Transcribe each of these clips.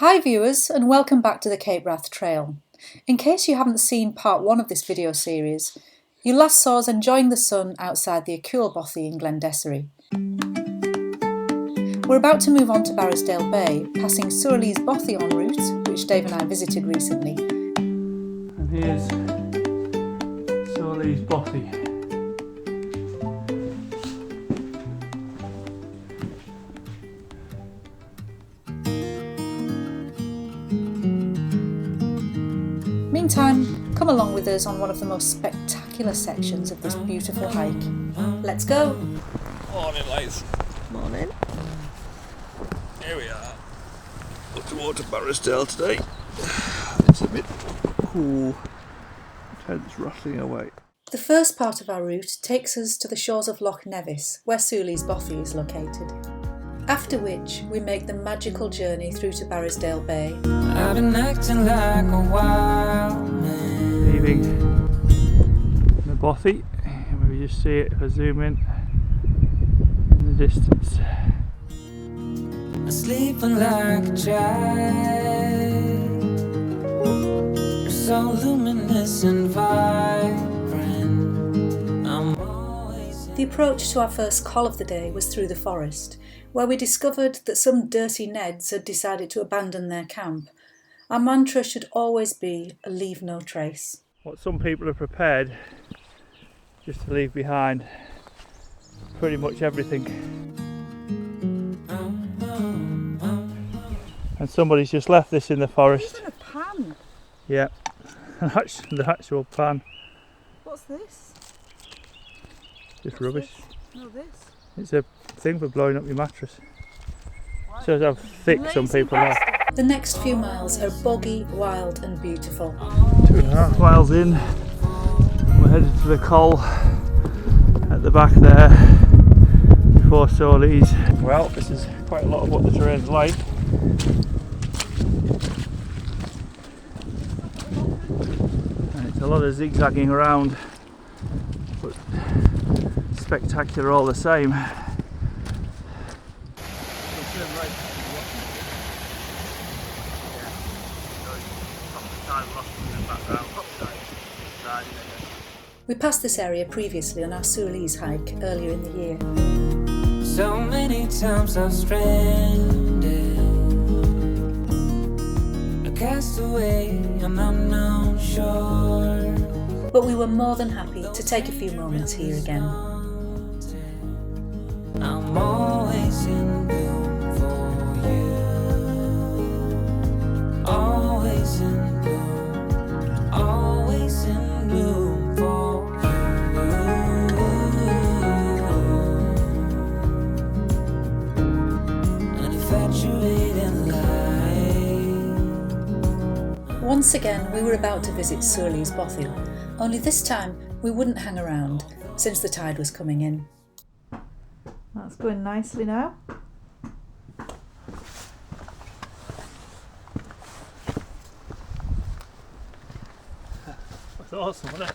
Hi viewers, and welcome back to the Cape Wrath Trail. In case you haven't seen part 1 of this video series, you last saw us enjoying the sun outside the Bothy in Glen Dessary. We're about to move on to Barrisdale Bay, passing Sourlies Bothy en route, which Dave and I visited recently. And here's Sourlies Bothy. Meantime, come along with us on one of the most spectacular sections of this beautiful hike. Let's go! Morning, lads. Morning. Here we are. Up towards Barrisdale today. It's a bit cool. The tent's rattling away. The first part of our route takes us to the shores of Loch Nevis, where Sourlies Bothy is located. After which, we make the magical journey through to Barrisdale Bay. I've been acting like a wild man. Leaving the Bothy, and we just see it if I zoom in the distance. Sleeping like a child, so luminous and vibrant. I'm always The approach to our first col of the day was through the forest, where we discovered that some dirty Neds had decided to abandon their camp. Our mantra should always be a leave no trace. What some people are prepared just to leave behind pretty much everything. And somebody's just left this in the forest. Even a pan. Yeah, the actual pan. What's this? Just rubbish. No, this. It's a thing for blowing up your mattress. Shows how thick some Lazy people are. The next few miles are boggy, wild and beautiful. 2.5 miles in, we're headed to the col at the back there before Sourlies. Well, this is quite a lot of what the terrain's like. And it's a lot of zigzagging around, but spectacular all the same. We passed this area previously on our Sourlies hike earlier in the year. so many times I've stranded, a castaway on unknown shore. But we were more than happy to take a few moments here again. I'm always in bloom for you. Always in bloom. Always in bloom for you. An infatuated light. Once again, we were about to visit Sourlies Bothy, only this time we wouldn't hang around since the tide was coming in. That's going nicely now. That's awesome, isn't it?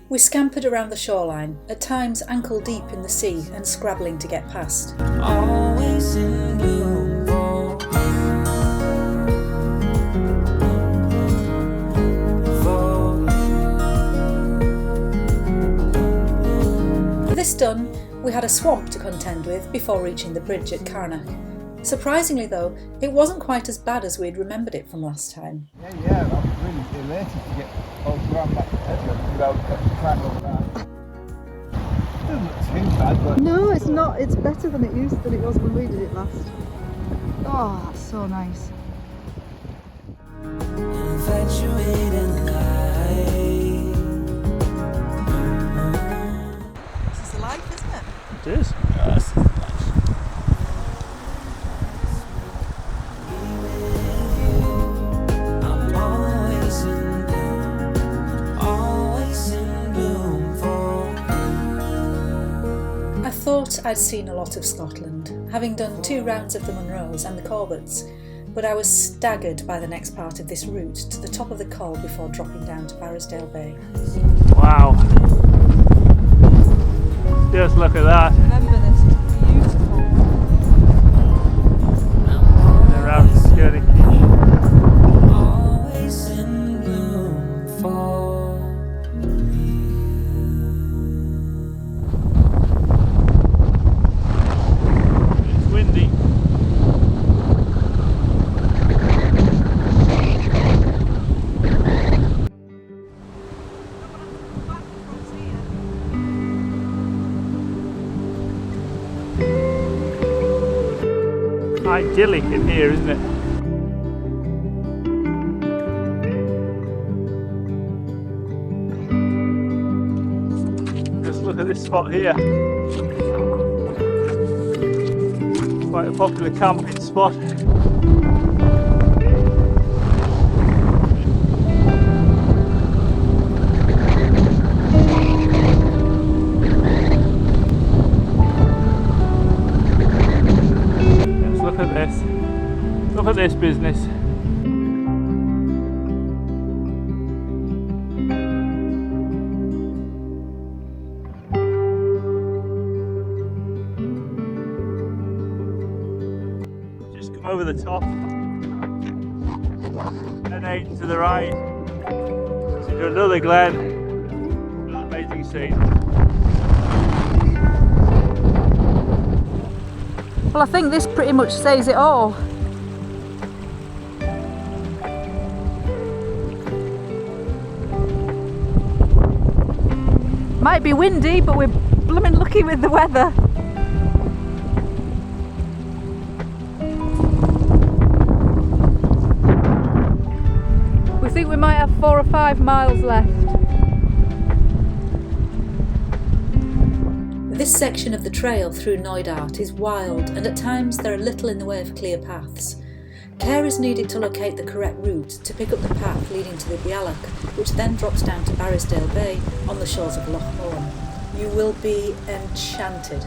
We scampered around the shoreline, at times ankle deep in the sea and scrabbling to get past. Always in bloom for This done, we had a swamp to contend with before reaching the bridge at Carnach. Surprisingly though, it wasn't quite as bad as we'd remembered it from last time. Yeah, I was really elated to get around that edge without crack over that. It doesn't look too bad, but... No, it's not. It's better than it was when we did it last. Oh, that's so nice. infatuated light. This is life, isn't it? It is. Yes. I'm always in bloom. Always in bloom for I thought I'd seen a lot of Scotland, having done 2 rounds of the Munros and the Corbetts, but I was staggered by the next part of this route to the top of the col before dropping down to Barrisdale Bay. Wow. Just look at that. Remember this, it's beautiful. And around this journey. idyllic in here, isn't it? Just look at this spot here. Quite a popular camping spot. Look at this. Look at this business. Just come over the top. And 8 to the right. Into another glen. Another amazing scene. Well, I think this pretty much says it all. Might be windy, but we're blooming lucky with the weather. We think we might have 4 or 5 miles left. This section of the trail through Knoydart is wild, and at times there are little in the way of clear paths. Care is needed to locate the correct route to pick up the path leading to the Bealach, which then drops down to Barrisdale Bay on the shores of Loch. You will be enchanted.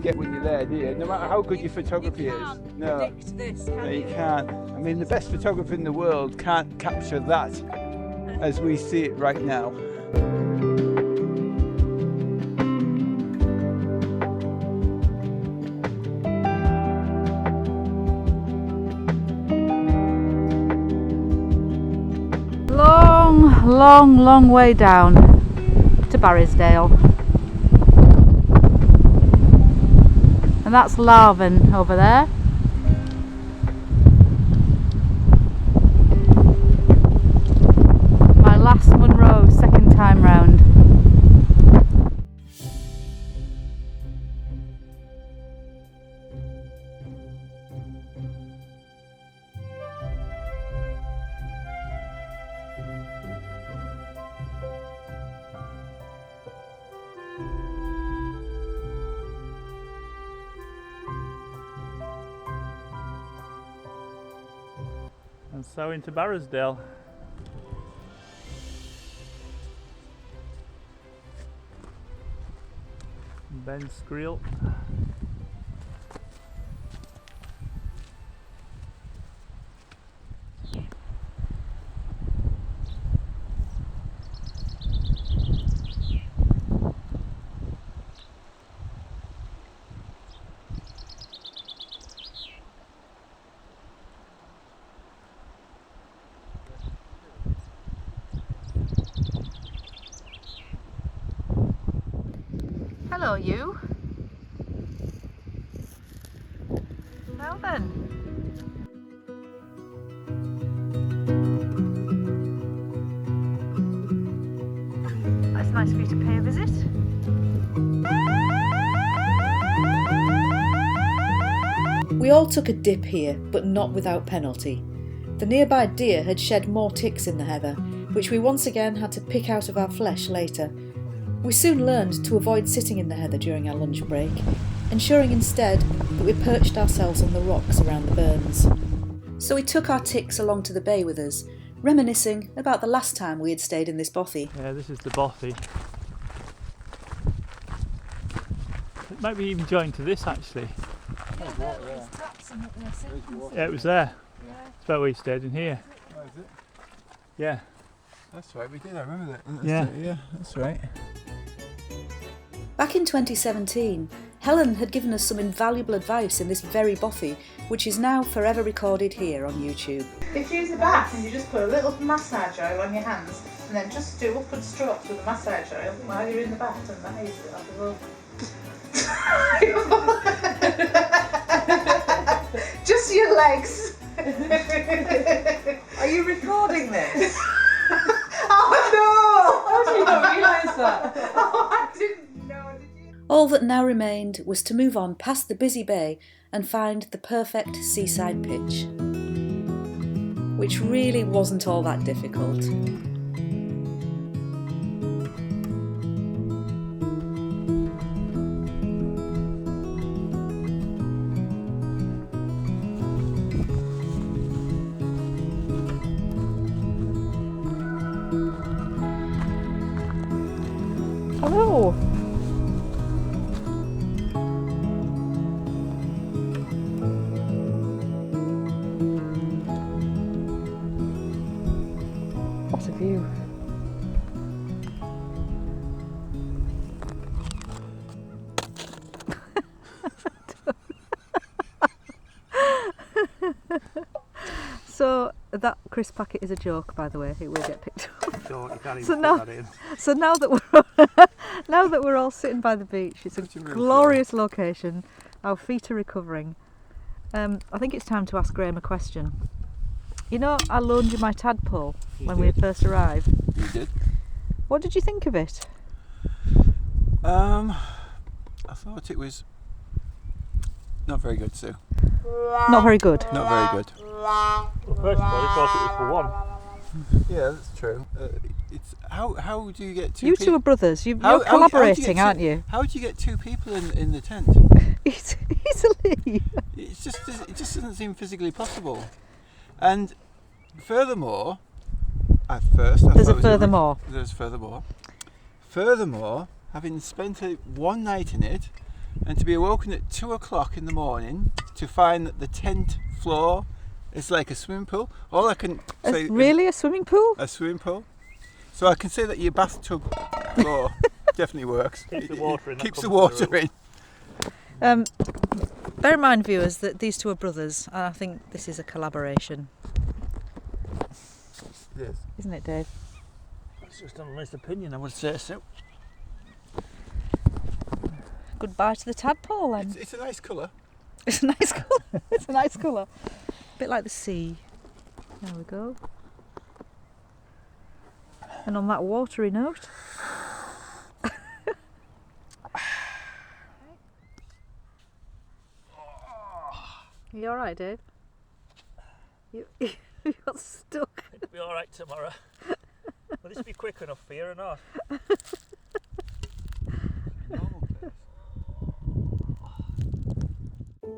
Get when you're there, do you? No matter how good your photography is. No, This, no, you can't. I mean, the best photographer in the world can't capture that as we see it right now. Long way down to Barrisdale. And that's Larven over there. My last Munro, second time round. And so into Barrisdale. Ben Scriel. Hello, you. Now then. That's nice for you to pay a visit. We all took a dip here, but not without penalty. The nearby deer had shed more ticks in the heather, which we once again had to pick out of our flesh later. We soon learned to avoid sitting in the heather during our lunch break, ensuring instead that we perched ourselves on the rocks around the burns. So we took our ticks along to the bay with us, reminiscing about the last time we had stayed in this bothy. Yeah, this is the Bothy. It might be even joined to this actually. Yeah, it was there. It's where we stayed, in here. Oh, is it? Yeah. That's right, we did, I remember that. Yeah. Yeah, that's right. Back in 2017, Helen had given us some invaluable advice in this very Bothy, which is now forever recorded here on YouTube. If you use a bath and you just put a little massage oil on your hands and then just do upward strokes with the massage oil while you're in the bath, and that is it. Just your legs. Are you recording this? Oh no! How did you not realise that? Oh, I didn't know, did you? All that now remained was to move on past the busy bay and find the perfect seaside pitch, which really wasn't all that difficult. Hello. What a view. So that crisp packet is a joke, by the way. It will get picked up. Don't, you can't even So put now- that in. So now that we're all sitting by the beach, it's a glorious location. Our feet are recovering. I think it's time to ask Graham a question. You know, I loaned you my tadpole when we first arrived. You did? What did you think of it? I thought it was not very good, Sue. Not very good. Not very good. Well, first of all, he thought it was for one. Yeah, that's true. It's how do you get two? You two are brothers. You're How do you collaborating, get aren't two- you? How do you get two people in the tent? Easily. It just doesn't seem physically possible. And furthermore, at first I There's thought a it was furthermore. There's furthermore. Furthermore, having spent one night in it, and to be awoken at 2 o'clock in the morning to find that the tent floor is like a swimming pool. All I can say Really, a swimming pool? a swimming pool. So I can say that your bathtub floor definitely works. Keeps the water in, that Keeps the comes water through. in. Bear in mind, viewers, that these two are brothers, and I think this is a collaboration, Yes. isn't it, Dave? It's just an honest opinion, I would say so. Goodbye to the tadpole, then. It's a nice colour. It's a nice colour. It's a nice colour. A bit like the sea. There we go. And on that watery note. Are you alright, Dave? You got stuck. It'll be alright tomorrow. Will this be quick enough for you or not?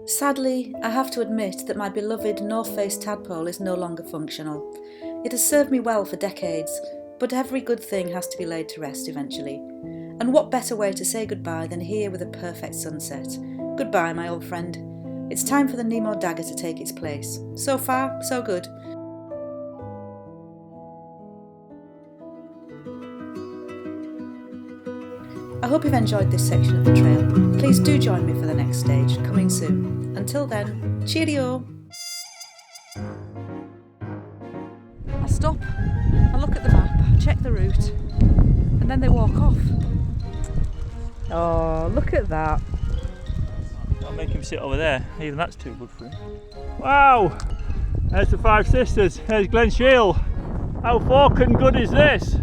Sadly, I have to admit that my beloved North Face tadpole is no longer functional. It has served me well for decades, but every good thing has to be laid to rest eventually. And what better way to say goodbye than here with a perfect sunset? Goodbye, my old friend. It's time for the Nemo dagger to take its place. So far, so good. I hope you've enjoyed this section of the trail. Please do join me for the next stage, coming soon. Until then, cheerio! I stop, I look at the map, I check the route, and then they walk off. Oh, look at that. I'll make him sit over there, even that's too good for him. Wow! There's the Five Sisters, there's Glen Shiel. How fucking good is this?